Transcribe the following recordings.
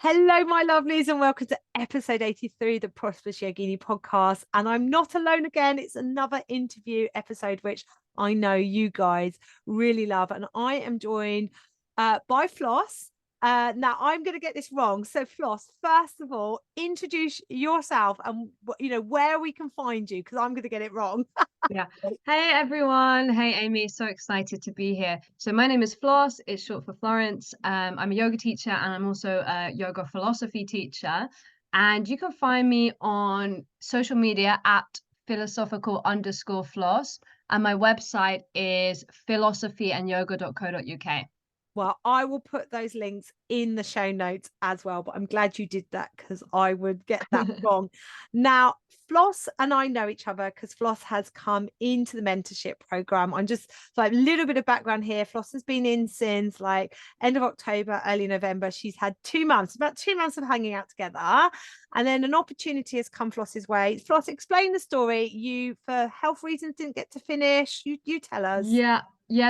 Hello, my lovelies, and welcome to episode 83 of the Prosperous Yogini Podcast. And I'm not alone again. It's another interview episode, which I know you guys really love. And I am joined by Floss. Now, I'm going to get this wrong. So, Floss, first of all, introduce yourself and, where we can find you, because I'm going to get it wrong. Yeah. Hey everyone. Hey Amy. So excited to be here. So my name is Floss. It's short for Florence. I'm a yoga teacher and I'm also a yoga philosophy teacher. And you can find me on social media at philosophical_Floss. And my website is philosophyandyoga.co.uk. Well, I will put those links in the show notes as well, but I'm glad you did that because I would get that wrong. Now, Floss and I know each other because Floss has come into the mentorship program. I'm just like a little bit of background here. Floss has been in since like end of October, early November. She's had 2 months, about 2 months of hanging out together. And then an opportunity has come Floss's way. Floss, explain the story. You, for health reasons, didn't get to finish. You tell us. Yeah.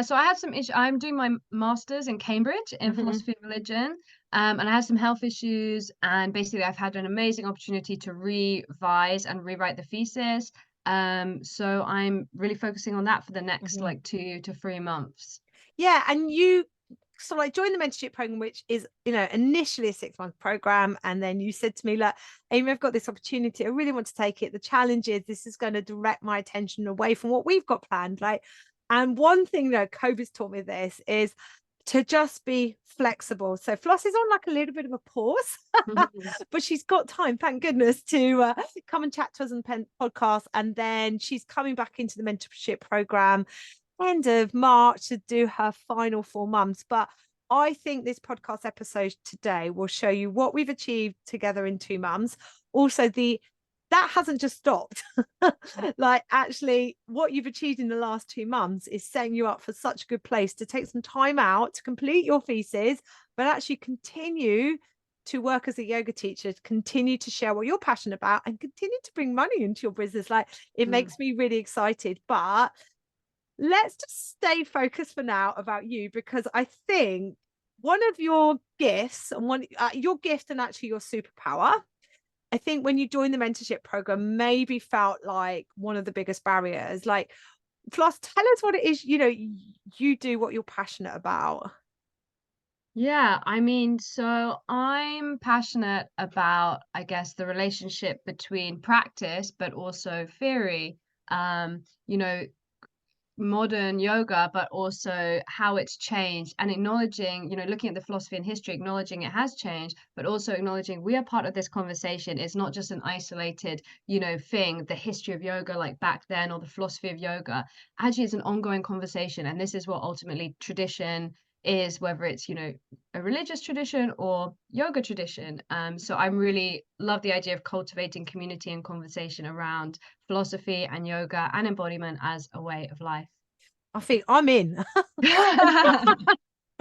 So I had some issue. I'm doing my master's in Cambridge in philosophy of religion. And I had some health issues, and basically I've had an amazing opportunity to revise and rewrite the thesis. So I'm really focusing on that for the next like 2 to 3 months. Yeah, and you sort of like joined the mentorship program, which is, initially a 6-month program. And then you said to me, look, Amy, I've got this opportunity. I really want to take it. The challenge is this is going to direct my attention away from what we've got planned. And one thing that COVID's taught me this is to just be flexible. So Floss is on like a little bit of a pause, but she's got time, thank goodness, to come and chat to us on the podcast. And then she's coming back into the mentorship program end of March to do her final 4 months. But I think this podcast episode today will show you what we've achieved together in 2 months. Also, that hasn't just stopped. Like, actually, what you've achieved in the last 2 months is setting you up for such a good place to take some time out to complete your thesis, but actually continue to work as a yoga teacher, continue to share what you're passionate about, and continue to bring money into your business. Like, it makes me really excited. But let's just stay focused for now about you, because I think one of your gifts and your gift and actually your superpower, I think when you joined the mentorship program, maybe felt like one of the biggest barriers. Like, Floss, tell us what it is, you do, what you're passionate about. Yeah, I mean, so I'm passionate about, I guess, the relationship between practice, but also theory. Um, you know, modern yoga, but also how it's changed and acknowledging, looking at the philosophy and history, acknowledging it has changed, but also acknowledging we are part of this conversation. It's not just an isolated, thing, the history of yoga like back then or the philosophy of yoga. Actually, it's an ongoing conversation. And this is what ultimately tradition is, whether it's, a religious tradition or yoga tradition. So I really love the idea of cultivating community and conversation around philosophy and yoga and embodiment as a way of life. I think I'm in. But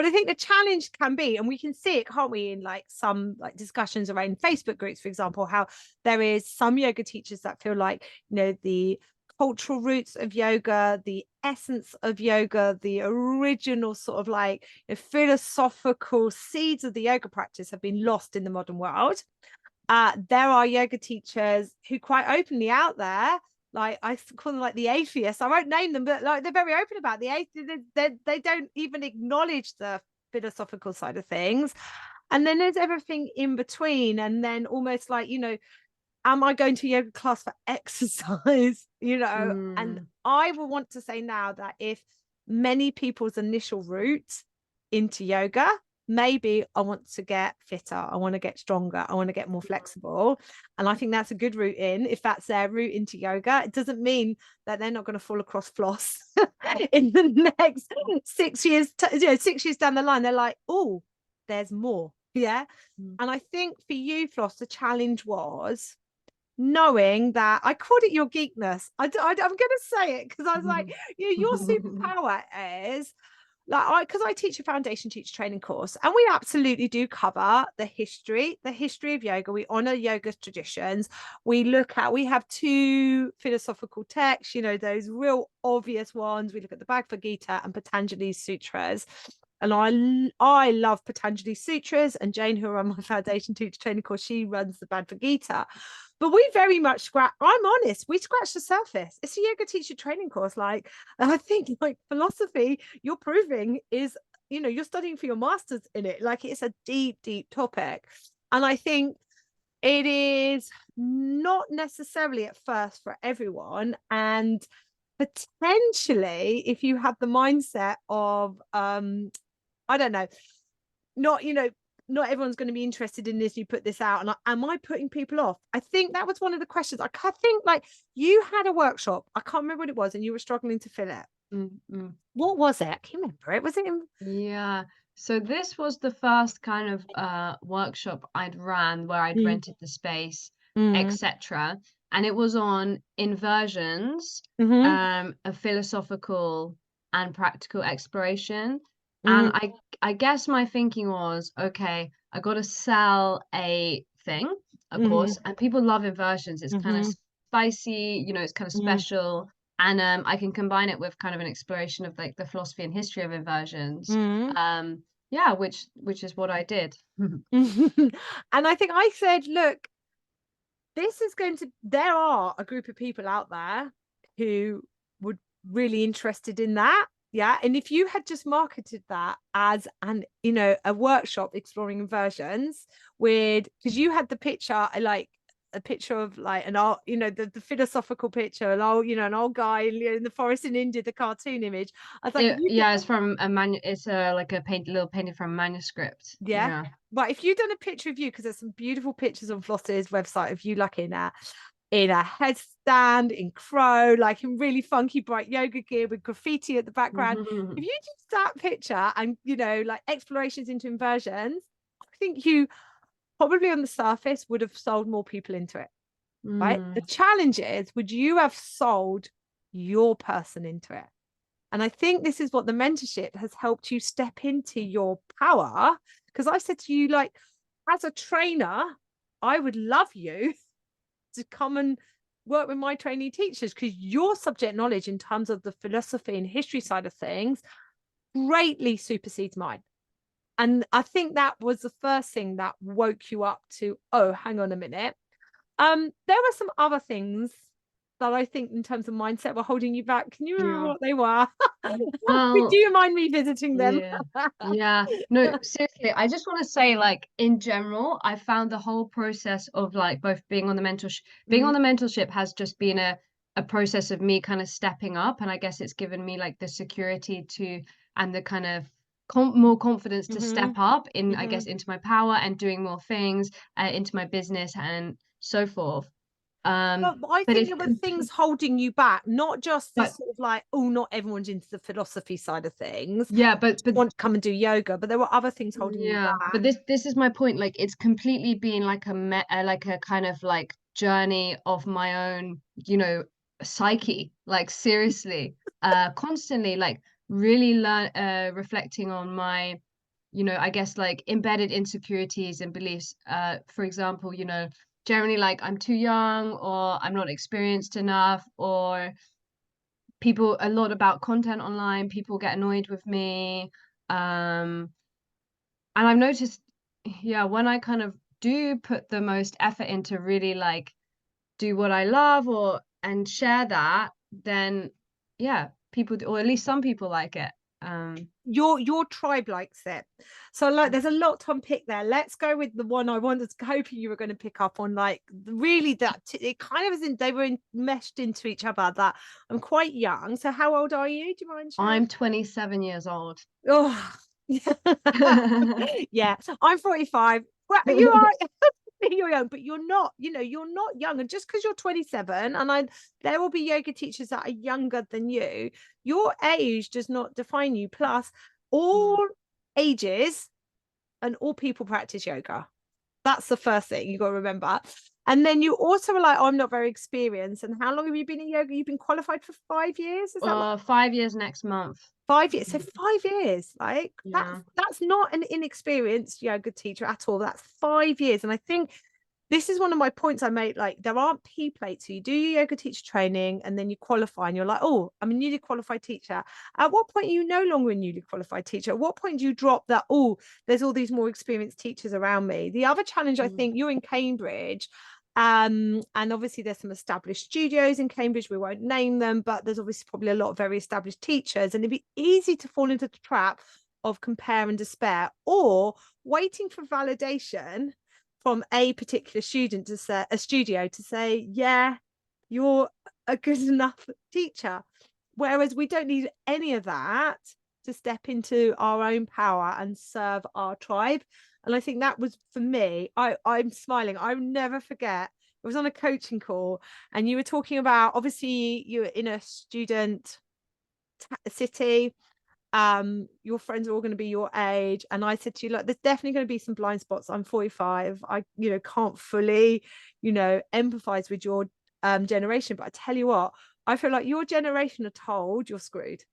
I think the challenge can be, and we can see it, can't we, in like some like discussions around Facebook groups, for example, how there is some yoga teachers that feel like, the cultural roots of yoga, the essence of yoga, the original sort of like philosophical seeds of the yoga practice have been lost in the modern world. There are yoga teachers who quite openly out there, like I call them like the atheists. I won't name them, but like they're very open about the atheists. They don't even acknowledge the philosophical side of things. And then there's everything in between. And then almost like, am I going to yoga class for exercise? And I will want to say now that if many people's initial route into yoga, maybe I want to get fitter, I want to get stronger, I want to get more flexible. And I think that's a good route in. If that's their route into yoga, it doesn't mean that they're not going to fall across Floss in the next 6 years, 6 years down the line. They're like, oh, there's more. Yeah. And I think for you, Floss, the challenge was knowing that I called it your geekness. I'm going to say it because I was like, your superpower is like, because I teach a foundation teacher training course, and we absolutely do cover the history of yoga. We honor yoga traditions. We have 2 philosophical texts, those real obvious ones. We look at the Bhagavad Gita and Patanjali's sutras. And I love Patanjali Sutras, and Jane, who are on my foundation teacher training course, she runs the Bhagavad Gita. But we very much I'm honest, we scratch the surface. It's a yoga teacher training course. Like, and I think like philosophy, you're proving is, you know, you're studying for your masters in it. Like, it's a deep, deep topic. And I think it is not necessarily at first for everyone. And potentially, if you have the mindset of I don't know, not, you know, not everyone's going to be interested in this, you put this out, and am I putting people off? I think that was one of the questions. I think like you had a workshop, I can't remember what it was, and you were struggling to fill it. What was it? I can't remember it. Was it Yeah, so this was the first kind of workshop I'd ran where I'd rented the space, etc. And it was on inversions, a philosophical and practical exploration. And I guess my thinking was, okay, I got to sell a thing, of course, and people love inversions. It's kind of spicy, you know, it's kind of special. And I can combine it with kind of an exploration of like the philosophy and history of inversions. Yeah, which is what I did. And I think I said, look, this is going to, there are a group of people out there who would really interested in that. Yeah. And if you had just marketed that as an, you know, a workshop exploring inversions with, because you had the picture, like a picture of like an old, you know, the philosophical picture, an old, you know, an old guy in the forest in India, the cartoon image. I was like, yeah, it's from it's like a little painting from a manuscript. Yeah. But if you've done a picture of you, because there's some beautiful pictures on Floss's website of you like in a headstand, in crow, like in really funky bright yoga gear with graffiti at the background. If you just that picture and, you know, like explorations into inversions, I think you probably on the surface would have sold more people into it. Right. The challenge is, would you have sold your person into it? And I think this is what the mentorship has helped you step into your power. Because I said to you, like, as a trainer, I would love you to come and work with my trainee teachers, because your subject knowledge in terms of the philosophy and history side of things greatly supersedes mine. And I think that was the first thing that woke you up to, oh, hang on a minute. There were some other things that I think in terms of mindset were holding you back. Can you remember what they were? Well, do you mind revisiting them? yeah. No, seriously, I just want to say, like, in general, I found the whole process of like both being on the mentorship has just been a process of me kind of stepping up, and I guess it's given me like the security to and the kind of more confidence to step up in, I guess, into my power and doing more things into my business and so forth. But I think there were things holding you back, not just this sort of like, oh, not everyone's into the philosophy side of things. Yeah, but want to come and do yoga, but there were other things holding you back. But this is my point. Like, it's completely been like a kind of like journey of my own, you know, psyche. Like, seriously, constantly like really reflecting on my, you know, I guess like embedded insecurities and beliefs. For example, you know, generally like I'm too young, or I'm not experienced enough, or a lot about content online, people get annoyed with me. And I've noticed, yeah, when I kind of do put the most effort into really like do what I love and share that, then yeah, people or at least some people like it. Your tribe likes it. So like there's a lot to unpick there. Let's go with the one I was hoping you were going to pick up on, like really that it kind of was they were meshed into each other. That I'm quite young. So how old are you? Do you mind sharing? I'm 27 years old. Oh yeah, I'm 45. Well, you are you're young, but you're not, you know, you're not young. And just because you're 27, and there will be yoga teachers that are younger than you, your age does not define you. Plus, all ages and all people practice yoga. That's the first thing you got to remember. And then you also were like, oh, I'm not very experienced. And how long have you been in yoga? You've been qualified for 5 years? Is that 5 years next month. 5 years. So 5 years, like that's not an inexperienced yoga teacher at all. That's 5 years. And I think this is one of my points I made. Like, there aren't P plates. So you do your yoga teacher training and then you qualify and you're like, oh, I'm a newly qualified teacher. At what point are you no longer a newly qualified teacher? At what point do you drop that, oh, there's all these more experienced teachers around me? The other challenge, I think, you're in Cambridge. And obviously there's some established studios in Cambridge. We won't name them, but there's obviously probably a lot of very established teachers. And it'd be easy to fall into the trap of compare and despair, or waiting for validation from a particular student to say, a studio to say, yeah, you're a good enough teacher. Whereas we don't need any of that to step into our own power and serve our tribe. And I think that was, for me, I'm smiling. I'll never forget. It was on a coaching call and you were talking about, obviously you were in a student city, your friends are all going to be your age, and I said to you, like, there's definitely going to be some blind spots. I'm 45. I can't fully empathize with your generation, but I tell you what, I feel like your generation are told you're screwed.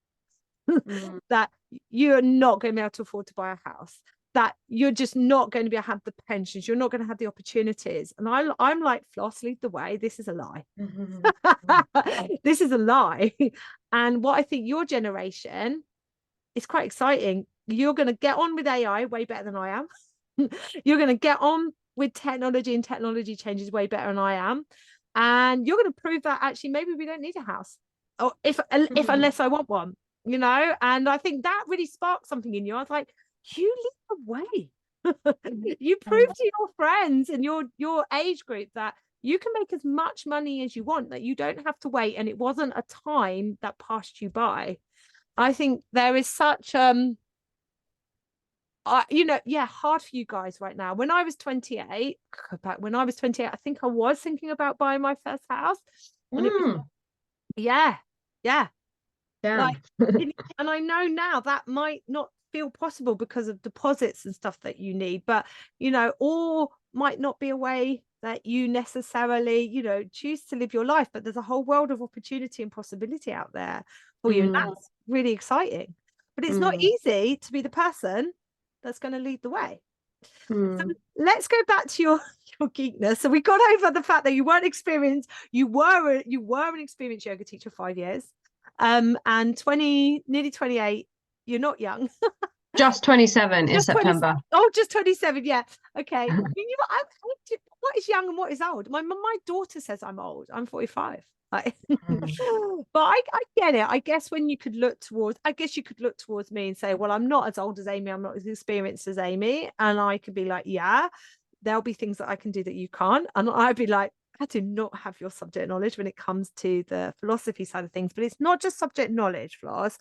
That you're not going to be able to afford to buy a house, that you're just not going to be able to have the pensions, you're not going to have the opportunities. And I'm like, Floss, lead the way. This is a lie. This is a lie. And what I think your generation, it's quite exciting. You're going to get on with AI way better than I am. You're going to get on with technology, and technology changes way better than I am. And you're going to prove that actually maybe we don't need a house, or if unless I want one, And I think that really sparked something in you. I was like, you lead the way. You prove to your friends and your age group that you can make as much money as you want, that you don't have to wait, and it wasn't a time that passed you by. I think there is such hard for you guys right now. When I was 28, I think I was thinking about buying my first house. And it was, yeah. Like, and I know now that might not feel possible because of deposits and stuff that you need, but or might not be a way that you necessarily choose to live your life. But there's a whole world of opportunity and possibility out there for you, and that's really exciting. But it's not easy to be the person that's going to lead the way. So let's go back to your geekness. So we got over the fact that you weren't experienced. You were an experienced yoga teacher 5 years, and nearly 28. You're not young. Just 27 in September. Just 27. Yeah. Okay. What is young and what is old? My daughter says I'm old. I'm 45. But I get it. I guess you could look towards me and say, well, I'm not as old as Amy. I'm not as experienced as Amy. And I could be like, yeah, there'll be things that I can do that you can't. And I'd be like, I do not have your subject knowledge when it comes to the philosophy side of things. But it's not just subject knowledge, Floss.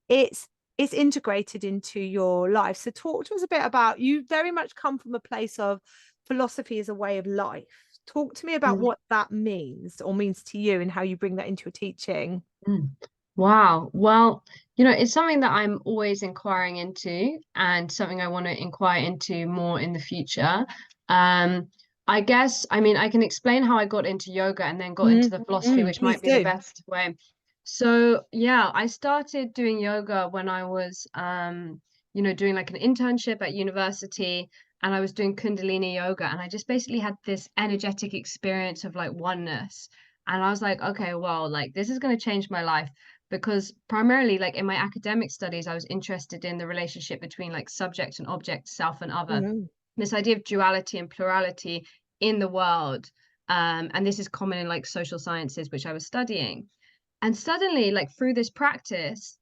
It's integrated into your life. So talk to us a bit about, you very much come from a place of philosophy as a way of life. Talk to me about what that means to you, and how you bring that into your teaching. Wow. Well, it's something that I'm always inquiring into, and something I want to inquire into more in the future. I guess, I can explain how I got into yoga and then got into the philosophy, which might be the best way. So yeah, I started doing yoga when I was, doing like an internship at university, and I was doing Kundalini yoga, and I just basically had this energetic experience of like oneness. And I was like, okay, well, like this is going to change my life, because primarily, like in my academic studies, I was interested in the relationship between like subject and object, self and other. This idea of duality and plurality in the world. And this is common in like social sciences, which I was studying. And suddenly, like through this practice,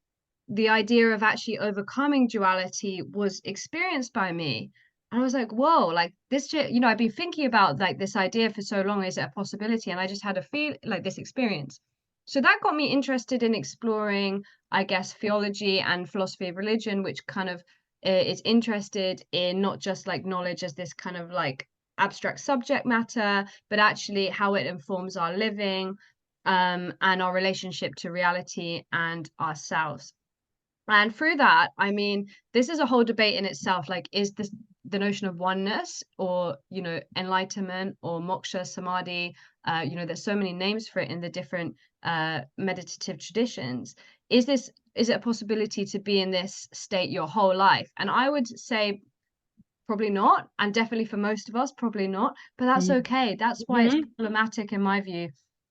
the idea of actually overcoming duality was experienced by me. And I was like, whoa, like this, I've been thinking about like this idea for so long. Is it a possibility? And I just had a feel like this experience. So that got me interested in exploring, I guess, theology and philosophy of religion, which kind of is interested in not just like knowledge as this kind of like abstract subject matter, but actually how it informs our living, and our relationship to reality and ourselves. And through that, this is a whole debate in itself. Like, is this the notion of oneness, or, enlightenment, or moksha, samadhi? There's so many names for it in the different meditative traditions. Is it a possibility to be in this state your whole life? And I would say probably not, and definitely for most of us, probably not, but that's okay. That's why it's Mm-hmm. problematic in my view,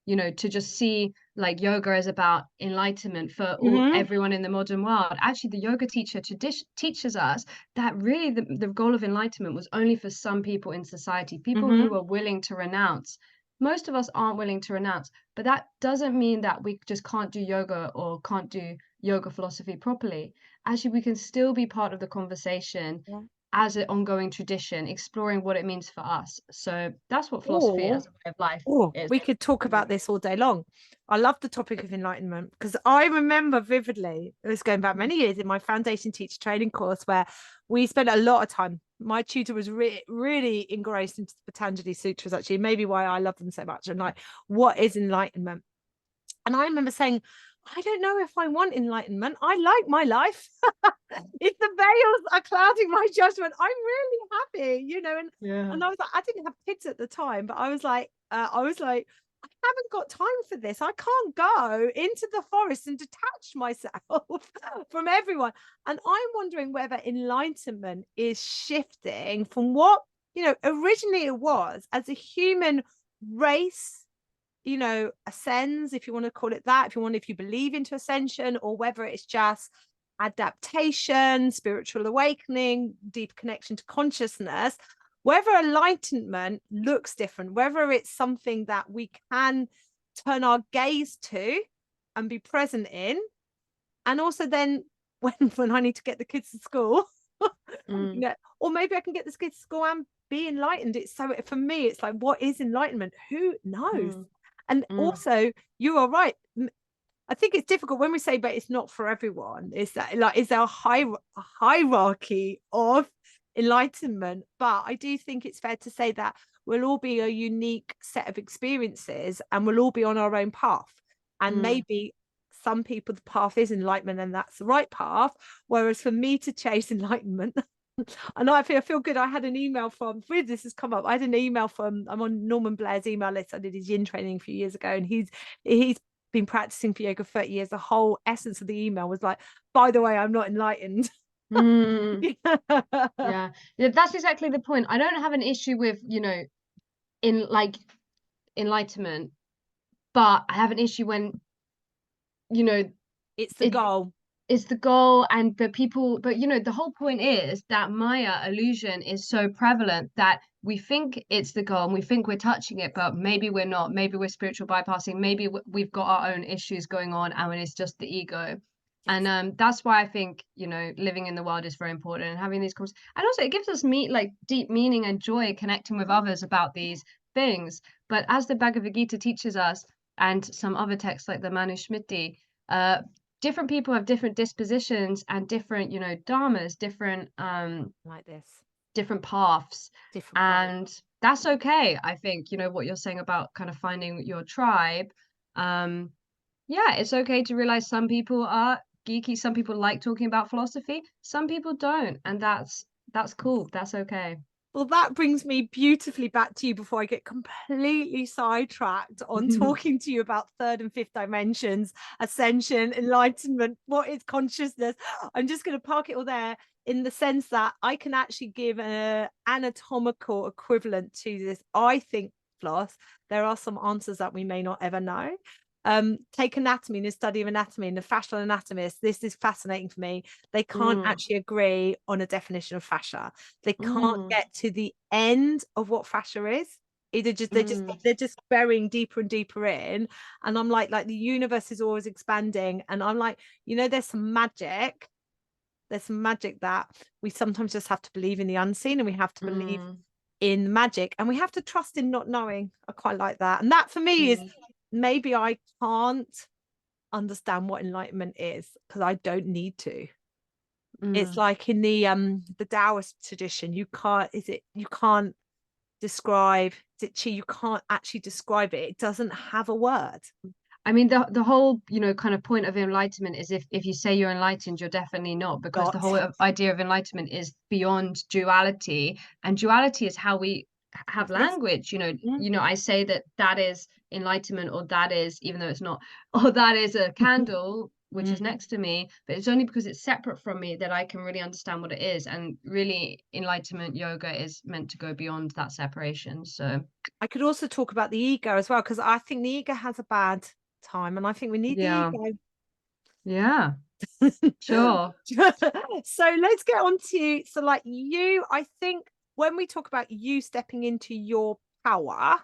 to just see like yoga as about enlightenment for Mm-hmm. everyone in the modern world. Actually, the yoga teacher teaches us that really the goal of enlightenment was only for some people in society, people Mm-hmm. who are willing to renounce. Most of us aren't willing to renounce, but that doesn't mean that we just can't do yoga or can't do yoga philosophy properly. Actually, we can still be part of the conversation Yeah. as an ongoing tradition, exploring what it means for us. So that's what philosophy Or as a way of life Oh, is. we could talk about this all day long. I love the topic of enlightenment because I remember vividly, it was going back many years in my foundation teacher training course where we spent a lot of time. My tutor was really engrossed into the Patanjali Sutras, actually, maybe why I love them so much. And like, what is enlightenment? And I remember saying, I don't know if I want enlightenment. I like my life. If the veils are clouding my judgment, I'm really happy, Yeah. and I was like, I didn't have kids at the time, but I was like, I haven't got time for this. I can't go into the forest and detach myself from everyone. And I'm wondering whether enlightenment is shifting from what, originally it was as a human race, ascends, if you want to call it that, if you believe into ascension, or whether it's just adaptation, spiritual awakening, deep connection to consciousness, whether enlightenment looks different, whether it's something that we can turn our gaze to and be present in. And also then when I need to get the kids to school, Mm, or maybe I can get the kids to school and be enlightened. It's so, for me, it's like, what is enlightenment? Who knows? mm, And mm, also, you are right. I think it's difficult when we say, but it's not for everyone. Is that like, is there a hierarchy of enlightenment? But I do think it's fair to say that we'll all be a unique set of experiences and we'll all be on our own path. And mm. maybe some people, the path is enlightenment and that's the right path. Whereas for me to chase enlightenment, and I feel good. I had an email from, weird, this has come up. I had an email from, I'm on Norman Blair's email list. I did his yin training a few years ago, and he's been practicing for yoga 30 years. The whole essence of the email was like, by the way, I'm not enlightened. Mm. Yeah. Yeah, that's exactly the point. I don't have an issue with, in like enlightenment, but I have an issue when, you know, It's the it goal. is the goal, and but the whole point is that Maya illusion is so prevalent that we think it's the goal and we think we're touching it, but maybe we're not. Maybe we're spiritual bypassing. Maybe we've got our own issues going on and it's just the ego. Yes. And that's why I think, living in the world is very important, and having these conversations. And also it gives us like deep meaning and joy connecting with others about these things. But as the Bhagavad Gita teaches us, and some other texts like the Manusmriti, uh, different people have different dispositions and different, dharmas, Like this. different paths. Different path. And that's okay. I think, what you're saying about kind of finding your tribe. Um, yeah, it's okay to realize some people are geeky, some people like talking about philosophy, some people don't, and that's cool. That's okay. Well, that brings me beautifully back to you before I get completely sidetracked on talking to you about third and fifth dimensions, ascension, enlightenment, what is consciousness. I'm just going to park it all there in the sense that I can actually give an anatomical equivalent to this. I think, Floss, there are some answers that we may not ever know. Take anatomy and the study of anatomy, and the fascial anatomist. This is fascinating for me. They can't Mm, actually agree on a definition of fascia. They can't mm, get to the end of what fascia is. mm, They're just burying deeper and deeper in. And I'm like the universe is always expanding. And I'm like, there's some magic. There's some magic that we sometimes just have to believe in the unseen, and we have to believe mm, in magic, and we have to trust in not knowing. I quite like that. And that for me is, mm, maybe I can't understand what enlightenment is because I don't need to. It's mm. like in the Taoist tradition, you can't describe, is it chi, you can't actually describe it. It doesn't have a word. I mean, the whole, kind of point of enlightenment is if you say you're enlightened, you're definitely not, because the Not. whole idea of enlightenment is beyond duality, and duality is how we have Yes. language. Mm. I say that is enlightenment, or that is, even though it's not, or that is a candle. which is next to me, but it's only because it's separate from me that I can really understand what it is. And really, enlightenment yoga is meant to go beyond that separation. So I could also talk about the ego as well, because I think the ego has a bad time, and I think we need the yeah, ego. yeah, sure. So let's get on to, so like you, I think when we talk about you stepping into your power,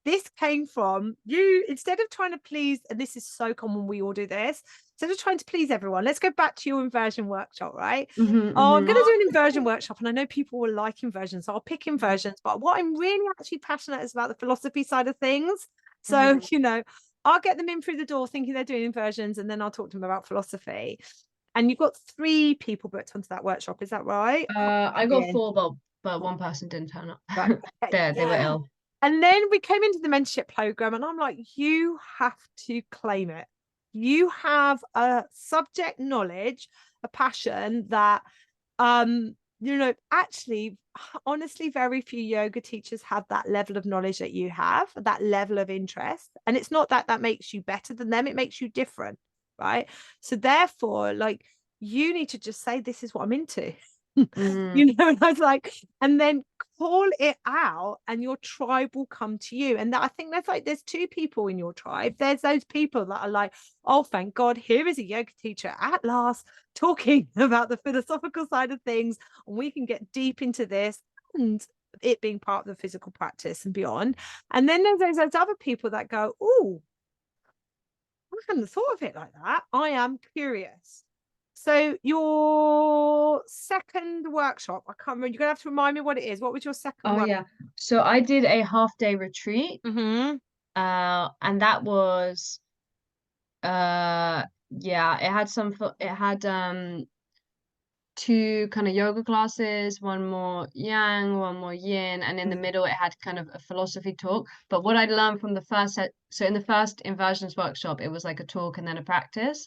this came from you, instead of trying to please, and this is so common, we all do this, instead of trying to please everyone, let's go back to your inversion workshop, right? Oh, I'm going to do an inversion workshop, and I know people will like inversions, so I'll pick inversions, but what I'm really actually passionate is about the philosophy side of things. So, you know, I'll get them in through the door thinking they're doing inversions, and then I'll talk to them about philosophy. And you've got 3 people booked onto that workshop, is that right? I got Yeah. 4, but one person didn't turn up. Right. Okay. They were ill. And then we came into the mentorship program, and I'm like, you have to claim it. You have a subject knowledge, a passion that, you know, actually, honestly, very few yoga teachers have that level of knowledge that you have, that level of interest. And it's not that that makes you better than them, it makes you different, right? So therefore, like, you need to just say, this is what I'm into. You know, and I was like, and then call it out, and your tribe will come to you. And I think there's 2 people in your tribe. There's those people that are like, oh, thank God, here is a yoga teacher at last talking about the philosophical side of things, and we can get deep into this, and it being part of the physical practice and beyond. And then there's those other people that go, oh, I hadn't thought of it like that. I am curious. So your second workshop, I can't remember. You're gonna have to remind me what it is. What was your second Oh yeah. So I did a half-day retreat. And that was yeah, it had 2 kind of yoga classes, one more yang, one more yin, and in the middle it had kind of a philosophy talk. But what I learned from the first set, so in the first inversions workshop, it was like a talk and then a practice.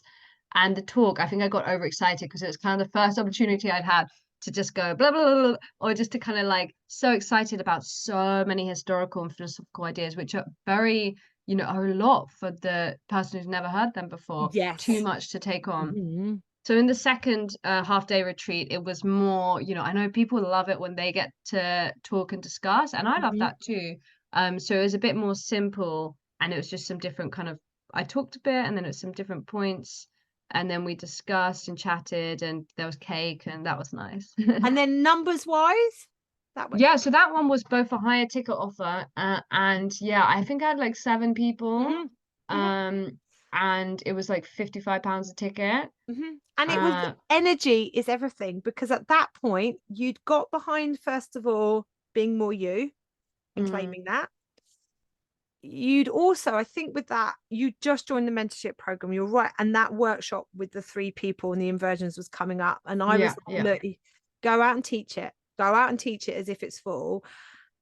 And the talk, I think I got overexcited because it was kind of the first opportunity I'd had to just go blah blah blah, blah, or just to kind of like so excited about so many historical and philosophical ideas, which are very, you know, are a lot for the person who's never heard them before. Yes. Too much to take on. So in the second half-day retreat, it was more, you know, I know people love it when they get to talk and discuss, and I love that too. So it was a bit more simple, and it was just some different kind of, I talked a bit, and then it was some different points, and then we discussed and chatted, and there was cake, and that was nice. And then numbers wise, that way. Yeah, so that one was both a higher ticket offer, and yeah, I think I had like 7 people. And it was like £55 a ticket. And it was energy is everything, because at that point you'd got behind, first of all, being more you and claiming that. You'd also, I think with that, you just joined the mentorship program, you're right, and that workshop with the 3 people and the inversions was coming up, and I was like, look, go out and teach it, as if it's full,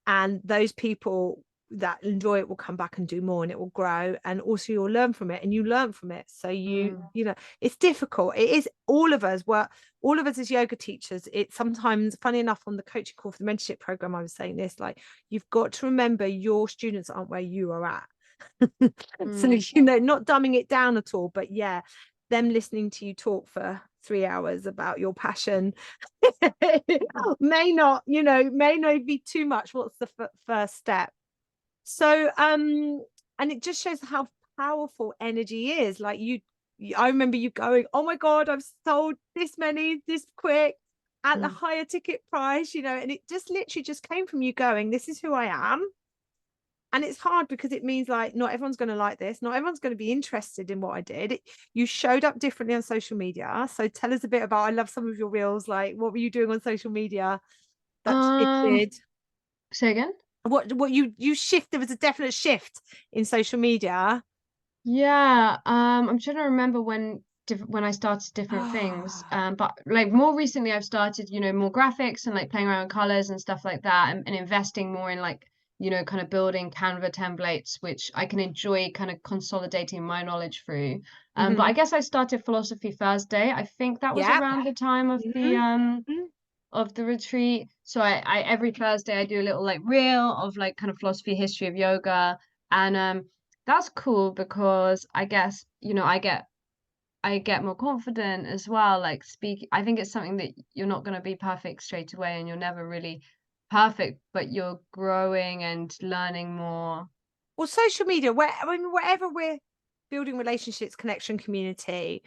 and those people that enjoy it will come back and do more, and it will grow, and also you'll learn from it, and you learn from it. So you know, it's difficult, it is. All of us as yoga teachers, it's sometimes, funny enough, on the coaching call for the mentorship program, I was saying this, like, you've got to remember your students aren't where you are at. So, you know, not dumbing it down at all, but yeah, them listening to you talk for 3 hours about your passion may not be too much. What's the first step? So and it just shows how powerful energy is. Like I remember you going, oh my God, I've sold this many this quick at the higher ticket price, you know, and it just literally just came from you going, this is who I am. And it's hard because it means, like, not everyone's going to like this, not everyone's going to be interested in what I did. You showed up differently on social media, so tell us a bit about, I love some of your reels, like, what were you doing on social media that shifted? Say again? What you shift, there was a definite shift in social media. Yeah, I'm trying to remember when I started different things. But like more recently I've started, you know, more graphics and like playing around with colors and stuff like that, and investing more in, like, you know, kind of building Canva templates, which I can enjoy kind of consolidating my knowledge through. But I guess I started Philosophy Thursday. I think that was around the time of the retreat. So I every Thursday I do a little like reel of like kind of philosophy, history of yoga, and that's cool because I guess, you know, I get I get more confident as well. Like speak, I think it's something that you're not going to be perfect straight away, and you're never really perfect, but you're growing and learning more. Well, social media, where I mean, wherever we're building relationships, connection, community,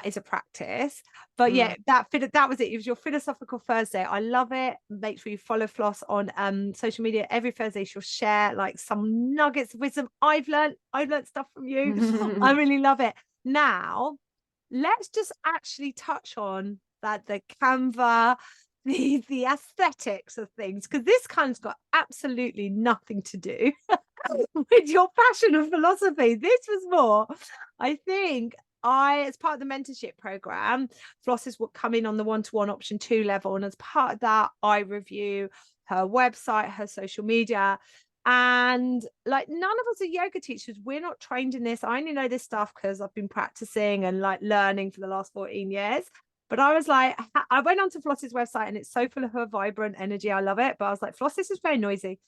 is a practice. But Mm. yeah, that was it. It was your philosophical Thursday. I love it. Make sure you follow Floss on social media. Every Thursday she'll share like some nuggets of wisdom. I've learned stuff from you. I really love it. Now, let's just actually touch on that the Canva, the aesthetics of things, because this kind's got absolutely nothing to do with your passion of philosophy. This was more, I think, as part of the mentorship program, Flosses will come in on the one-to-one option 2 level. And as part of that, I review her website, her social media. And like, none of us are yoga teachers. We're not trained in this. I only know this stuff because I've been practicing and like learning for the last 14 years. But I was like, I went onto Floss's website and it's so full of her vibrant energy. I love it. But I was like, Floss, this is very noisy.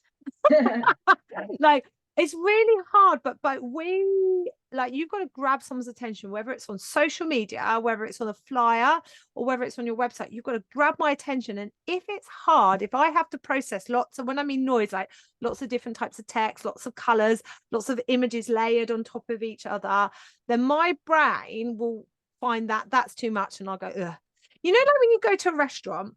Like, it's really hard, but we, like, you've got to grab someone's attention, whether it's on social media, whether it's on a flyer, or whether it's on your website. You've got to grab my attention. And if it's hard, if I have to process lots of, when I mean noise, like lots of different types of text, lots of colors, lots of images layered on top of each other, then my brain will find that that's too much, and I'll go, ugh. You know, like when you go to a restaurant,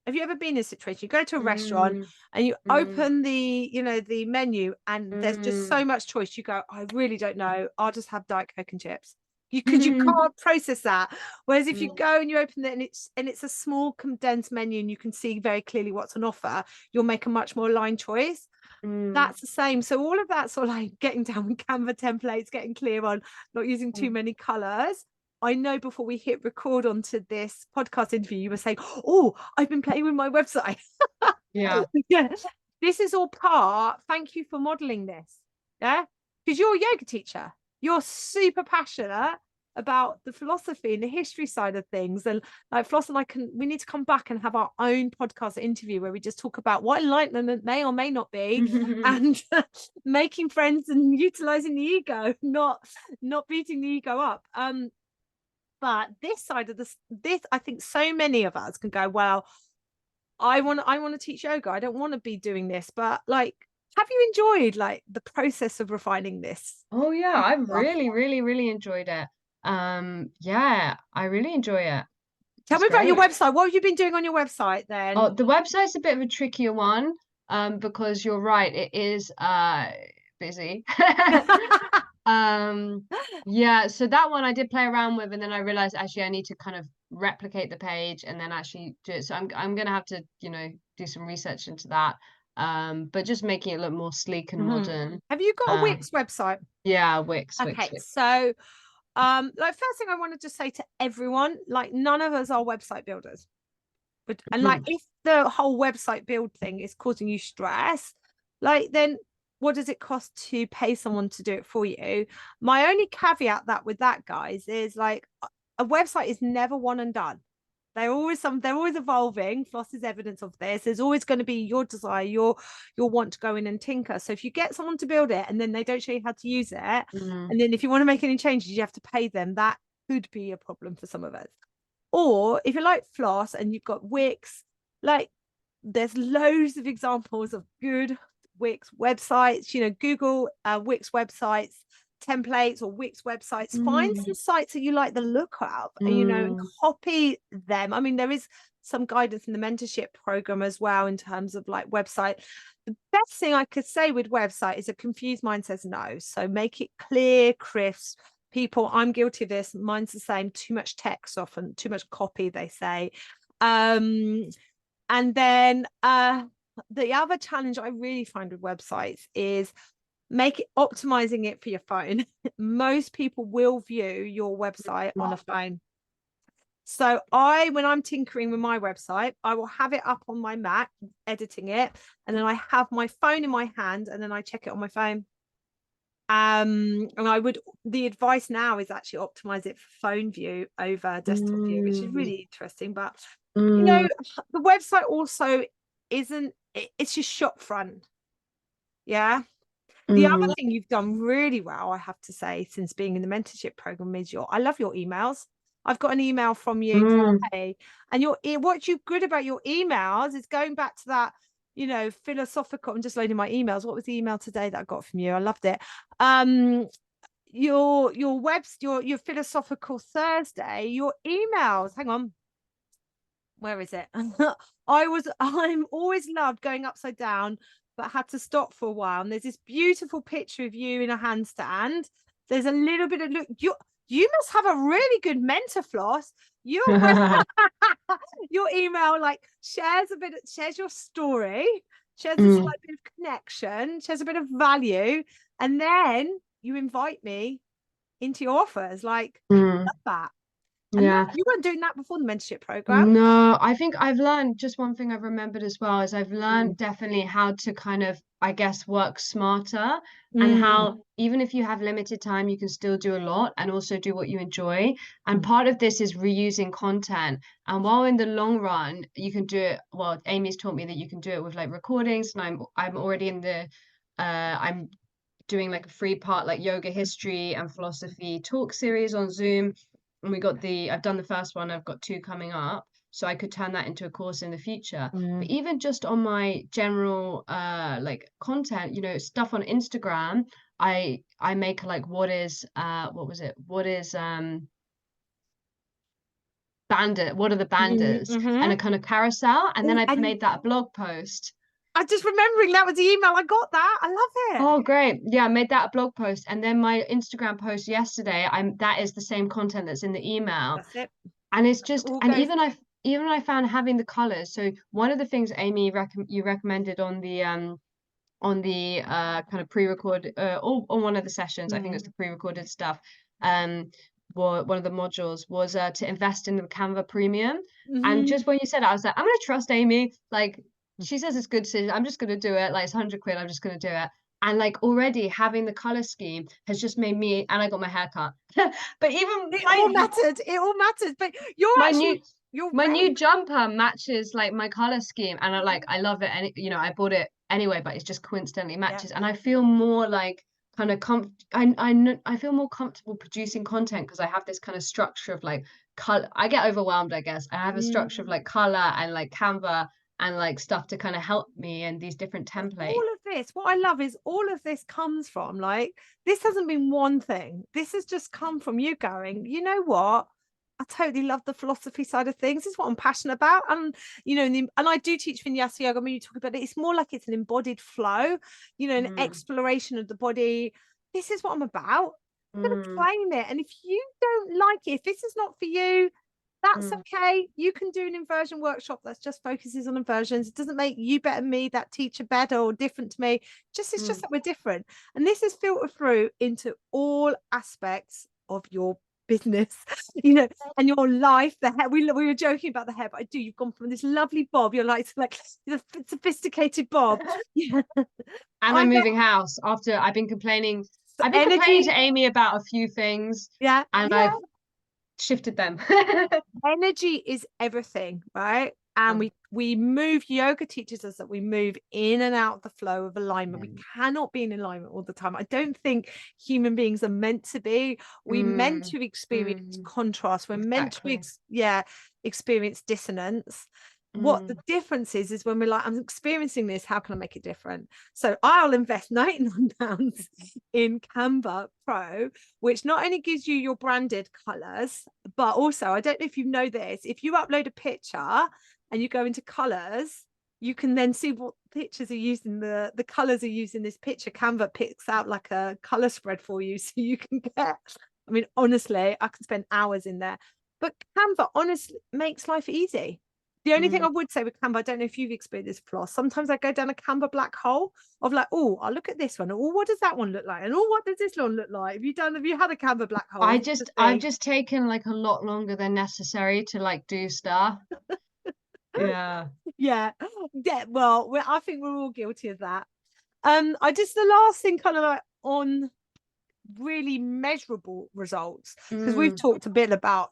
have you ever been in a situation? You go to a restaurant Mm, and you mm, open the menu, and there's just so mm. much choice. You go, I really don't know. I'll just have Diet Coke and chips. You can't process that. Whereas if you Mm, go and you open it and it's a small condensed menu and you can see very clearly what's on offer, you'll make a much more aligned choice. mm, That's the same. So all of that sort of like getting down with Canva templates, getting clear on not using too mm. many colors. I know before we hit record onto this podcast interview, you were saying, oh, I've been playing with my website. Yeah. Yeah. This is all part. Thank you for modeling this. Yeah. Because you're a yoga teacher. You're super passionate about the philosophy and the history side of things. And like Floss and we need to come back and have our own podcast interview where we just talk about what enlightenment may or may not be, and making friends and utilizing the ego, not beating the ego up. But this side of this, I think so many of us can go, well, I want to teach yoga. I don't want to be doing this, but like, have you enjoyed like the process of refining this Oh yeah, I've stuff? really, really, really enjoyed it. Yeah, I really enjoy it. Tell It's me about your great. website. What have you been doing on your website Oh, then? the website's a bit of a trickier one, because you're right, it is busy. Um, yeah, so that one I did play around with, and then I realized actually I need to kind of replicate the page and then actually do it. So I'm gonna have to, do some research into that. But just making it look more sleek and Mhm. modern. Have you got a Uh, Wix website? yeah, Wix, Okay, Wix. so like, first thing I want to just say to everyone, like, none of us are website builders. And like, Mhm. if the whole website build thing is causing you stress, like, then what does it cost to pay someone to do it for you? My only caveat that with that, guys, is like, a website is never one and done. They're always evolving. Floss is evidence of this. There's always going to be your desire, your want to go in and tinker. So if you get someone to build it and then they don't show you how to use it, Mm. and then if you want to make any changes, you have to pay them, that could be a problem for some of us. Or if you like Floss and you've got Wix, like, there's loads of examples of good Wix websites. Google Wix websites templates or Wix websites. Find some Mm. sites that you like the look of, and Mm. copy them. I mean, there is some guidance in the mentorship program as well in terms of like website. The best thing I could say with website is a confused mind says no. So make it clear, crisp. People, I'm guilty of this. Mine's the same. Too much text, often too much copy, they say. And then the other challenge I really find with websites is optimizing it for your phone. Most people will view your website on a phone. So when I'm tinkering with my website, I will have it up on my Mac, editing it, and then I have my phone in my hand, and then I check it on my phone. And the advice now is actually optimize it for phone view over desktop view, which is Mm. really interesting. But Mm. the website also it's just shop front. Yeah. The other thing you've done really well, I have to say, since being in the mentorship program, is I love your emails. I've got an email from you today, and what's good about your emails is going back to that, philosophical. I'm just loading my emails. What was the email today that I got from you? I loved it. Your philosophical Thursday, your emails. Hang on. Where is it? I'm always loved going upside down, but had to stop for a while. And there's this beautiful picture of you in a handstand. There's a little bit of look. You must have a really good mentor, Floss. Your email shares your story, shares a slight bit of connection, shares a bit of value, and then you invite me into your offers. Love that. And you weren't doing that before the mentorship program. No, I think I've learned just one thing I've remembered as well is I've learned definitely how to kind of, I guess, work smarter and how even if you have limited time, you can still do a lot and also do what you enjoy. And part of this is reusing content. And while in the long run, you can do it, well, Amy's taught me that you can do it with recordings, and I'm already in the I'm doing a 3-part yoga history and philosophy talk series on Zoom. And I've done the first one, I've got 2 coming up. So I could turn that into a course in the future. But even just on my general content, stuff on Instagram, I make what is bandit, what are the banders, and a kind of carousel, and then I made that a blog post. I'm just remembering that was the email. I got that. I love it. Oh, great. Yeah, I made that a blog post. And then my Instagram post yesterday, that is the same content that's in the email. That's it. And it's just, and even I found having the colors. So one of the things, Amy, you recommended on the kind of pre-record or on one of the sessions, I think it's the pre-recorded stuff, one of the modules was to invest in the Canva Premium. And just when you said it, I was like, I'm gonna trust Amy. She says it's good, so I'm just gonna do it. It's 100 quid, I'm just gonna do it. And already having the color scheme has just made me, and I got my hair cut. But even it all mattered. But my new jumper matches my color scheme, and I love it. And I bought it anyway, but it's just coincidentally matches. And I feel more kind of I feel more comfortable producing content because I have this kind of structure of color. I get overwhelmed, I guess. I have a structure of color and Canva and stuff to kind of help me and these different templates. All of this, what I love is all of this comes from this hasn't been one thing. This has just come from you going, you know what? I totally love the philosophy side of things. This is what I'm passionate about. And, and I do teach vinyasa yoga. I mean, you talk about it. It's more like it's an embodied flow, an exploration of the body. This is what I'm about. I'm going to claim it. And if you don't like it, if this is not for you, that's okay. You can do an inversion workshop that just focuses on inversions. It doesn't make you better than me, that teacher better or different to me. It's just that we're different. And this is filtered through into all aspects of your business, and your life. The hair, we were joking about the hair, but you've gone from this lovely bob, you're like the sophisticated bob. And I'm moving house after I've been complaining. I've been complaining to Amy about a few things. I've shifted them. Energy is everything, right? And we move, yoga teaches us that we move in and out of the flow of alignment. We cannot be in alignment all the time. I don't think human beings are meant to be. We're meant to experience contrast. We're meant to experience dissonance. What the difference is when we're I'm experiencing this, how can I make it different? So I'll invest £99 in Canva Pro, which not only gives you your branded colors, but also, I don't know if you know this, if you upload a picture and you go into colors, you can then see what pictures are used in the colors are used in this picture. Canva picks out a color spread for you, so you can get, I mean, honestly, I can spend hours in there. But Canva honestly makes life easy. The only thing I would say with Canva, I don't know if you've experienced this, Floss, sometimes I go down a Canva black hole of oh, I'll look at this one. Oh, what does that one look like? And oh, what does this one look like? Have you had a Canva black hole? I've just taken a lot longer than necessary to do stuff. Yeah. Well, I think we're all guilty of that. The last thing kind of on really measurable results, because we've Mm, talked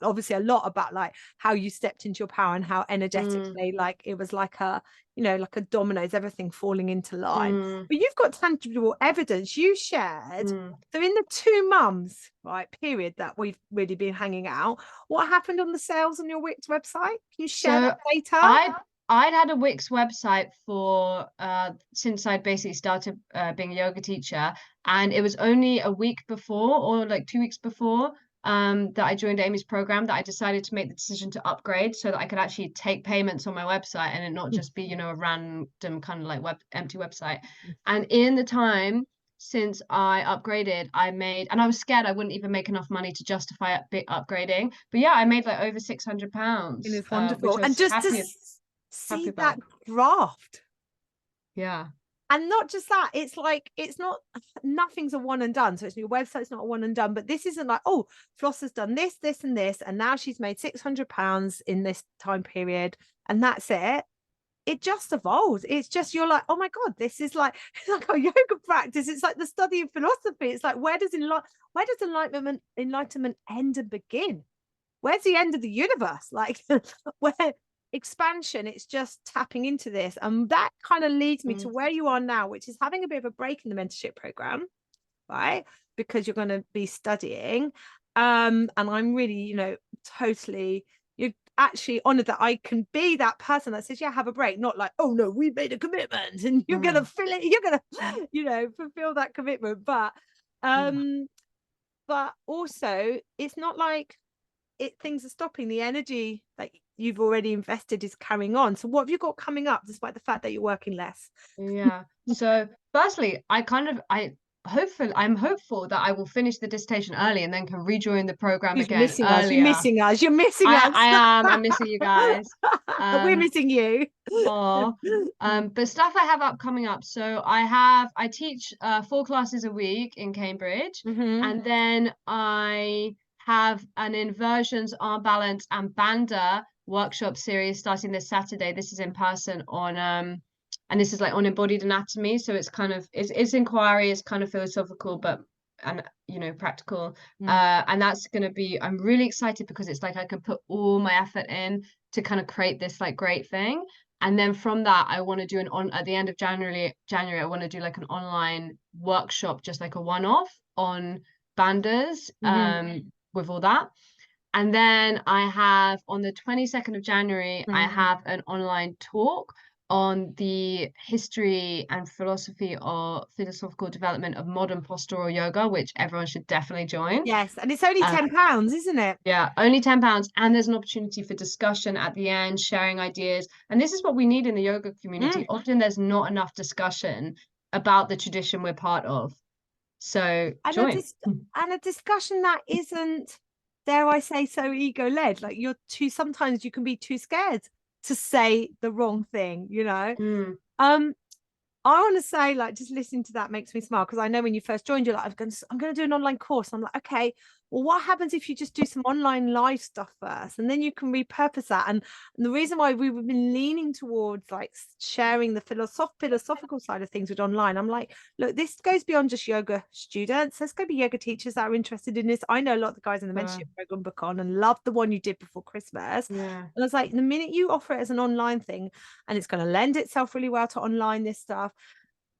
obviously a lot about like how you stepped into your power and how mm, energetically like it was like a, you know, like a dominoes, everything falling into line. mm, But you've got tangible evidence you shared. mm. So in the 2 months, right, period that we've really been hanging out, what happened on the sales on your Wix website? Can you share So that data? I'd had a Wix website for since I'd basically started being a yoga teacher, and it was only a week before, or like 2 weeks before, that I joined Amy's program, that I decided to make the decision to upgrade so that I could actually take payments on my website and it not just be, you know, a random kind of like empty website. And in the time since I upgraded, I made, and I was scared I wouldn't even make enough money to justify upgrading. But yeah, I made like over It £600, is which wonderful. I And was just to happy see that about. graft. Yeah. And not just that, it's like, it's not, nothing's a one and done. So it's, your website's not a one and done, but this isn't like, oh, Floss has done this, this, and this, and now she's made £600 in this time period, and that's it. It just evolves. It's just, you're like, oh my God, this is like, it's like a yoga practice. It's like the study of philosophy. It's like, where does enlightenment end and begin? Where's the end of the universe? Like, where expansion, it's just tapping into this. And that kind of leads me to Mm. where you are now, which is having a bit of a break in the mentorship program, right? Because you're going to be studying. And I'm really, you know, totally, you're actually honored that I can be that person that says, yeah, have a break, not like, oh no, we made a commitment and you're gonna Mm. fill it, you're gonna, you know, fulfill that commitment. Yeah. But also it's not like things are stopping. The energy that you've already invested is carrying on. So what have you got coming up, despite the fact that you're working less? Yeah. So firstly, I'm hopeful that I will finish the dissertation early and then can rejoin the program Who's again missing us? You're earlier. missing us. You're missing us. I'm missing you guys. We're Um, missing you. or but stuff I have coming up. So I teach 4 classes a week in Cambridge, Mm-hmm. and then I have an inversions, arm balance, and banda workshop series starting this Saturday. This is in person on and this is like on embodied anatomy. So it's kind of it's inquiry, it's kind of philosophical, but and you know practical. And that's gonna be, I'm really excited because it's like I can put all my effort in to kind of create this like great thing. And then from that, I want to do at the end of January, I want to do like an online workshop, just like a one-off on bandas, Mm-hmm. with all that. And then I have on the 22nd of January, I Mm-hmm. have an online talk on the history and philosophy or philosophical development of modern postural yoga, which everyone should definitely join. Yes, and it's only Um, £10, isn't it? yeah, only £10. And there's an opportunity for discussion at the end, sharing ideas. And this is what we need in the yoga community. Often there's not enough discussion about the tradition we're part of. So And join. a discussion that isn't, dare I say, so ego-led. Like, sometimes you can be too scared to say the wrong thing, you know. Mm, I want to say, like, just listening to that makes me smile, because I know when you first joined, you're like, I'm going to do an online course. I'm like, okay, well, what happens if you just do some online live stuff first, and then you can repurpose that? And the reason why we've been leaning towards like sharing the philosophical side of things with online, I'm like, look, this goes beyond just yoga students. There's going to be yoga teachers that are interested in this. I know a lot of the guys in the mentorship program book on and love the one you did before Christmas. yeah. And I was like, the minute you offer it as an online thing, and it's going to lend itself really well to online, this stuff,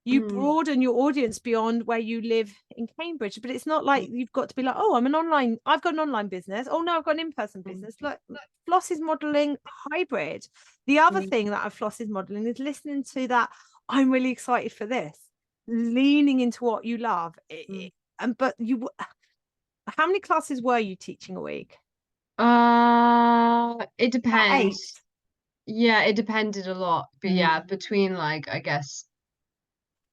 you Mm, broaden your audience beyond where you live in Cambridge. But it's not like you've got to be like, oh, I've got an online business. Oh no, I've got an in-person business. Like, Floss is modeling hybrid. The other mm, thing that Floss is modeling is listening to that. I'm really excited for this, leaning into what you love. mm. But how many classes were you teaching a week? It About 8. depends. Yeah, it depended a lot. But yeah, between like, I guess,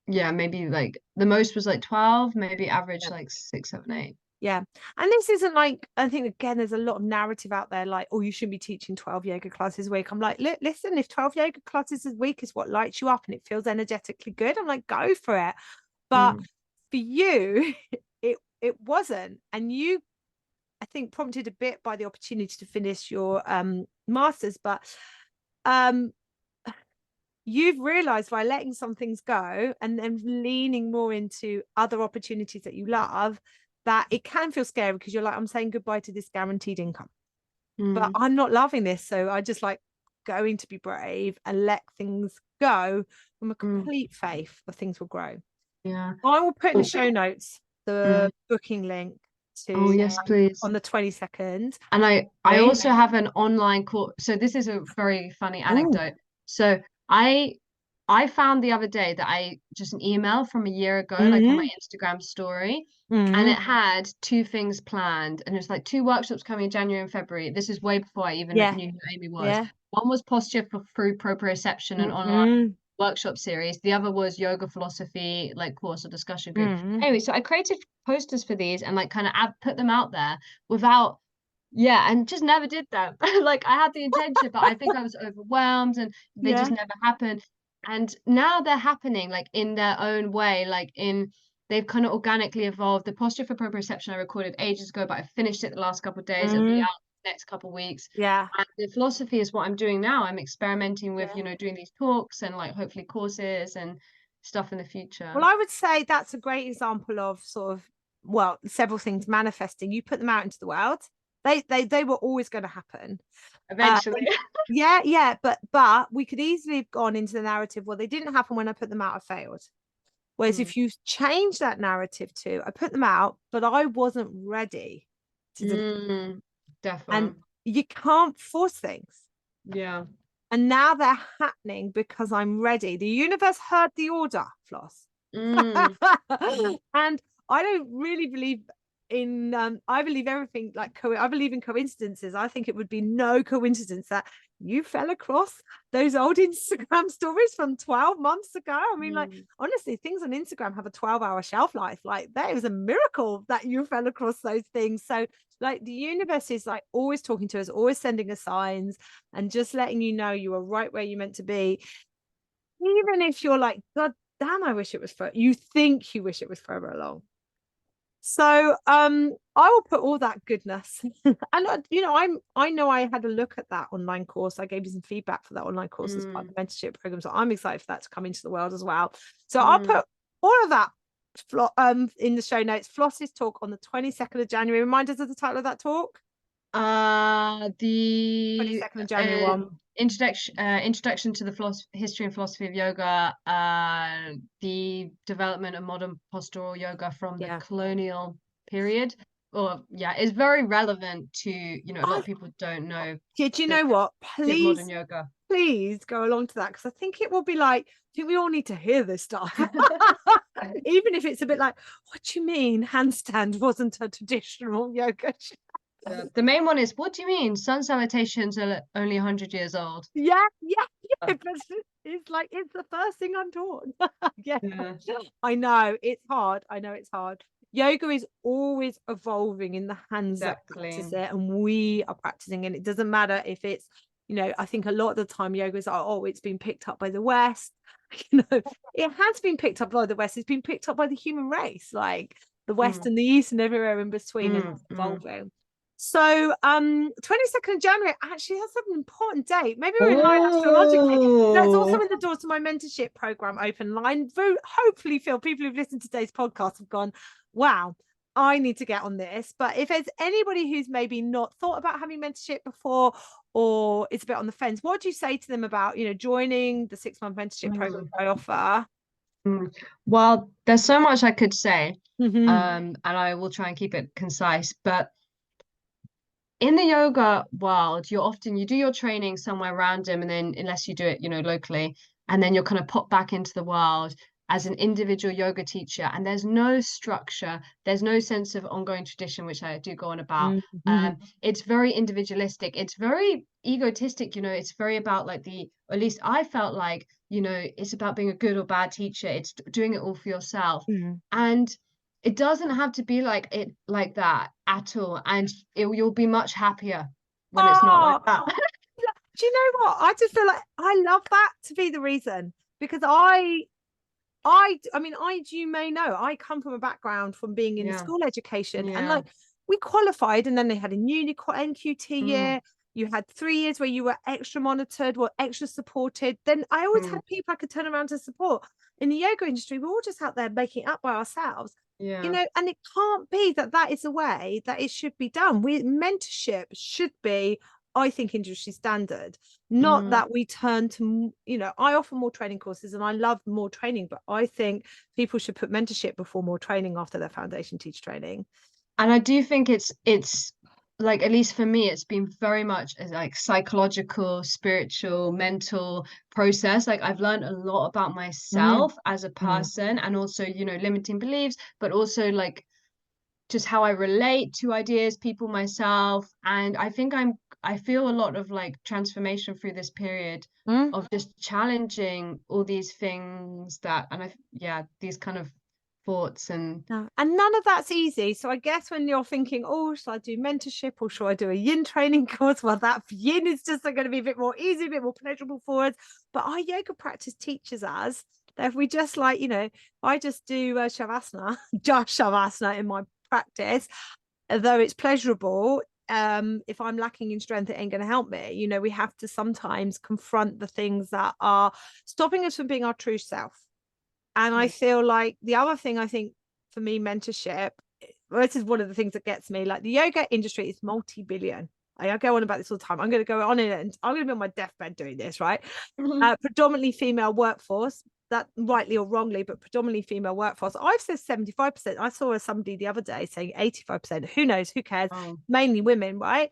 yeah, maybe like the most was like 12, maybe average like 6, 7, 8. Yeah. And this isn't like, I think, again, there's a lot of narrative out there like, oh, you shouldn't be teaching 12 yoga classes a week. I'm like, listen, if 12 yoga classes a week is what lights you up and it feels energetically good, I'm like, go for it. But Mm, for you, it wasn't. And you, I think, prompted a bit by the opportunity to finish your masters, but um you've realized by letting some things go and then leaning more into other opportunities that you love, that it can feel scary because you're like, I'm saying goodbye to this guaranteed income, but Mm, I'm not loving this. So I just like going to be brave and let things go from a mm, complete faith that things will grow. yeah. I will put in the Oh, show notes the mm. booking link Oh, to yes, please. on the 22nd. And I Okay. also have an online course. So this is a very funny Oh. anecdote. So I found the other day that I just an email from a year ago, like on my Mm, Instagram story, and it mm, had two things planned, and it's like two workshops coming in January and February. This is way before I even yeah, knew who Amy was. yeah. One was posture for through proprioception and online Mm, workshop series. The other was yoga philosophy, like course or discussion group. mm, Anyway, so I created posters for these and like kind of put them out there without, yeah, and just never did that. Like I had the intention, but I think I was overwhelmed and they just yeah. never happened. And now they're happening like in their own way, like in they've kind of organically evolved. The posture for proprioception I recorded ages ago, but I finished it the last couple of days. It'll be Mm, out next couple of weeks. yeah. And the philosophy is what I'm doing now. I'm experimenting with, Yeah. doing these talks and like hopefully courses and stuff in the Well, future. I would say that's a great example of sort of, well, several things manifesting. You put them out into the world. They were always going to happen. Uh, Eventually. yeah, yeah, but we could easily have gone into the narrative, well, they didn't happen when I put them out, I failed. Whereas Mm, if you change that narrative to, I put them out, but I wasn't ready to deliver. mm, And defo. you can't force things. Yeah. And now they're happening because I'm ready. The universe heard the order, Floss. Mm, And I don't really believe in I believe everything like I believe in coincidences. I think it would be no coincidence that you fell across those old Instagram stories from 12 months ago. I mean, like, mm, honestly, things on Instagram have a 12-hour shelf life. Like, that is a miracle that you fell across those things. So like the universe is like always talking to us, always sending us signs and just letting you know you are right where you're meant to be. Even if you're like, God damn, I wish it was you think you wish it was further along. So I will put all that goodness and I know I had a look at that online course. I gave you some feedback for that online course as part mm, of the mentorship program. So I'm excited for that to come into the world as well. So I'll mm. put all of that in the show notes. Floss's talk on the 22nd of January. Remind us of the title of that talk. The 22nd of January one. introduction to the history and philosophy of yoga, the development of modern postural yoga from the Yeah. colonial period. Or yeah, it's very relevant to, a lot I of people don't know did you the know what? history of modern yoga. Please go along to that because I think it will be like, I think we all need to hear this stuff. Even if it's a bit like, what do you mean handstand wasn't a traditional yoga? The main one is, what do you mean? Sun salutations are only 100 years old. Yeah, yeah, yeah. But it's like it's the first thing I'm taught. Yeah. Yeah. I know it's hard. I know it's hard. Yoga is always evolving in the hands that Exactly. practice it, and we are practicing. And it doesn't matter if it's, I think a lot of the time yoga is like, oh, it's been picked up by the West. It has been picked up by the West. It's been picked up by the human race, like the West Mm, and the East and everywhere in between, and it's mm. evolving. So 22nd of January, actually that's an important date. Maybe we're in line astrologically. That's also Oh, when the doors to my mentorship program open line. Hopefully, Phil, people who've listened to today's podcast have gone, wow, I need to get on this. But if there's anybody who's maybe not thought about having mentorship before or it's a bit on the fence, what do you say to them about, joining the 6-month mentorship program I offer? Well, there's so much I could say, Mm-hmm. and I will try and keep it concise. But in the yoga world, you do your training somewhere random, and then unless you do it, locally, and then you're kind of pop back into the world as an individual yoga teacher, and there's no structure, there's no sense of ongoing tradition, which I do go on about. Mm-hmm. It's very individualistic, it's very egotistic, it's very about like or at least I felt like, it's about being a good or bad teacher, it's doing it all for yourself. Mm-hmm. And it doesn't have to be like that at all, and you'll be much happier when it's not like Oh, that. do you know what? I just feel like I love that to be the reason because I mean, you may know, I come from a background from being in the Yeah, school education and yeah. like we qualified and then they had a uni NQT Mm, year. You had 3 years where you were extra monitored, or extra supported. Then I always mm, had people I could turn around to support. In the yoga industry, we're all just out there making it up by ourselves. Yeah. You know, and it can't be that is the way that it should be done. Mentorship should be, I think, industry standard, not Mm. that we turn to, you know, I offer more training courses and I love more training, but I think people should put mentorship before more training after their foundation teacher training. And I do think it's like, at least for me, it's been very much a like psychological, spiritual, mental process. Like I've learned a lot about Mm, myself as a mm. person, and also, you know, limiting beliefs, but also like just how I relate to ideas, people, myself. And I think I feel a lot of like transformation through this period Mm. of just challenging all these things that, and yeah, these kind of thoughts and No. And none of that's easy. So I guess when you're thinking, oh, should I do mentorship or should I do a yin training course? Well, that yin is just going to be a bit more easy, a bit more pleasurable for us. But our yoga practice teaches us that if we just like, you know, I just do shavasana, just shavasana in my practice, though it's pleasurable. If I'm lacking in strength, it ain't going to help me. You know, we have to sometimes confront the things that are stopping us from being our true self. And I yeah. feel like the other thing, I think for me, mentorship, well, this is one of the things that gets me, like the yoga industry is multi-billion. I go on about this all the time. I'm going to go on it and I'm going to be on my deathbed doing this, right? Predominantly female workforce, that rightly or wrongly, but predominantly female workforce. I've said 75%. I saw somebody the other day saying 85%. Who knows? Who cares? Oh. Mainly women, right?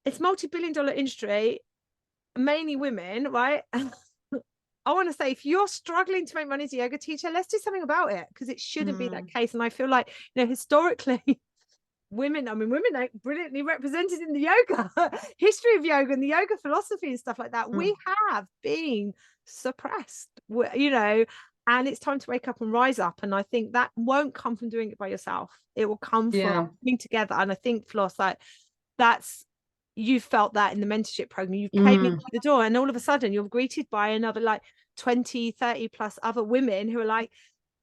It's multi-billion dollar industry, mainly women, right? I want to say, if you're struggling to make money as a yoga teacher, let's do something about it, because it shouldn't be that Mm. case. And I feel like, you know, historically, women are brilliantly represented in the yoga history of yoga and the yoga philosophy and stuff like that. Mm. We have been suppressed, you know, and it's time to wake up and rise up. And I think that won't come from doing it by yourself. It will come from Yeah. coming together. And I think, Floss, like that's, you felt that in the mentorship program. You came in Mm. the door and all of a sudden you're greeted by another like 20, 30 plus other women who are like,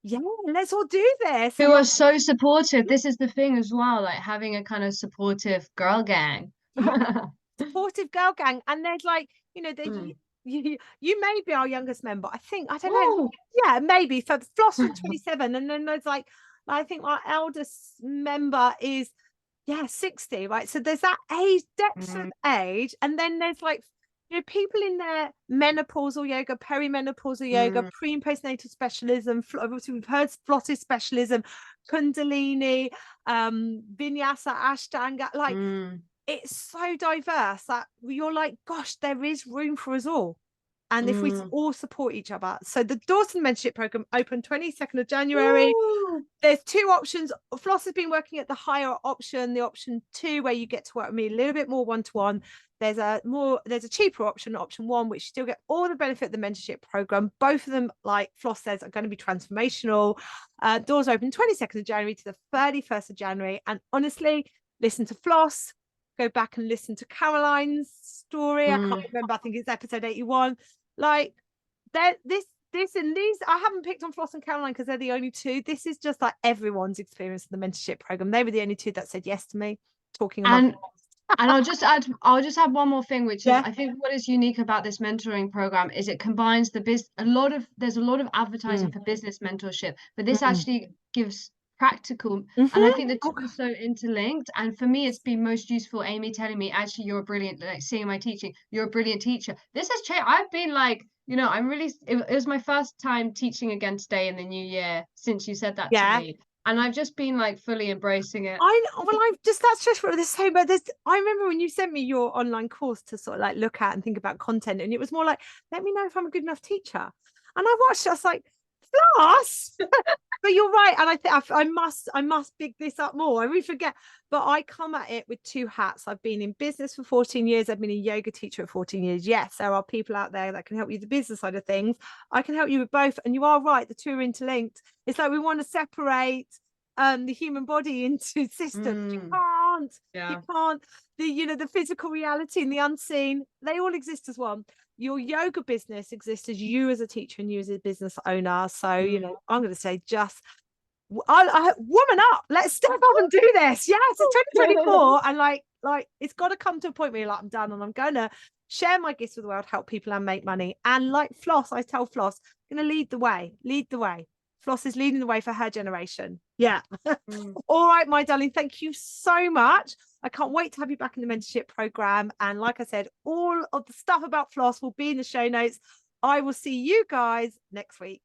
yeah, let's all do this. Who And are like, so supportive. This is the thing as well, like having a kind of supportive girl gang. yeah, supportive girl gang. And there's like, you know, Mm. you may be our youngest member. I think, I don't know. Woo! Yeah, maybe. So Floss from 27. And then there's like, I think our eldest member is, yeah, 60, right? So there's that age, depth of Mm. age. And then there's like, you know, people in their menopausal yoga, perimenopausal yoga, Mm. pre and postnatal specialism. Obviously, we've heard Floss's specialism, Kundalini, Vinyasa, Ashtanga. Like, Mm. it's so diverse that you're like, gosh, there is room for us all. And if we Mm. all support each other. So the Dawson Mentorship Program opened 22nd of January. Woo! There's two options. Floss has been working at the higher option, the option 2, where you get to work with me a little bit more one-to-one. There's a cheaper option 1, which you still get all the benefit of the mentorship program. Both of them, like Floss says, are going to be transformational. Doors open 22nd of January to the 31st of January. And honestly, listen to Floss, go back and listen to Caroline's story. I can't remember, I think it's episode 81. Like, this and these, I haven't picked on Floss and Caroline because they're the only two. This is just like everyone's experience of the mentorship program. They were the only two that said yes to me, talking among. And I'll just add one more thing, which is Yeah. I think what is unique about this mentoring program is it combines there's a lot of advertising for business mentorship, but this actually gives practical, and I think the two are so interlinked. And for me, it's been most useful, Amy telling me, actually, you're a brilliant, like seeing my teaching, you're a brilliant teacher. This has changed. I've been like, you know, it was my first time teaching again today in the new year since you said that to Yeah. me. And I've just been like fully embracing it. I've just, that's just what this so, but there's, I remember when you sent me your online course to sort of like look at and think about content, and it was more like, let me know if I'm a good enough teacher. And I watched it, I was like, Floss. But you're right, and I think I must big this up more. I really forget, but I come at it with two hats. I've been in business for 14 years. I've been a yoga teacher for 14 years. Yes, there are people out there that can help you with the business side of things. I can help you with both, and you are right. The two are interlinked. It's like we want to separate the human body into systems. You can't. Yeah. You can't. The physical reality and the unseen, they all exist as one. Your yoga business exists as you as a teacher and you as a business owner. So, you know, I'm going to say just woman up. Let's step up and do this. Yes, it's 2024. And like it's got to come to a point where you're like, I'm done and I'm going to share my gifts with the world, help people and make money. And like Floss, I tell Floss, I'm going to lead the way. Floss is leading the way for her generation. Yeah. Mm. All right, my darling, thank you so much. I can't wait to have you back in the mentorship program. And like I said, all of the stuff about Floss will be in the show notes. I will see you guys next week.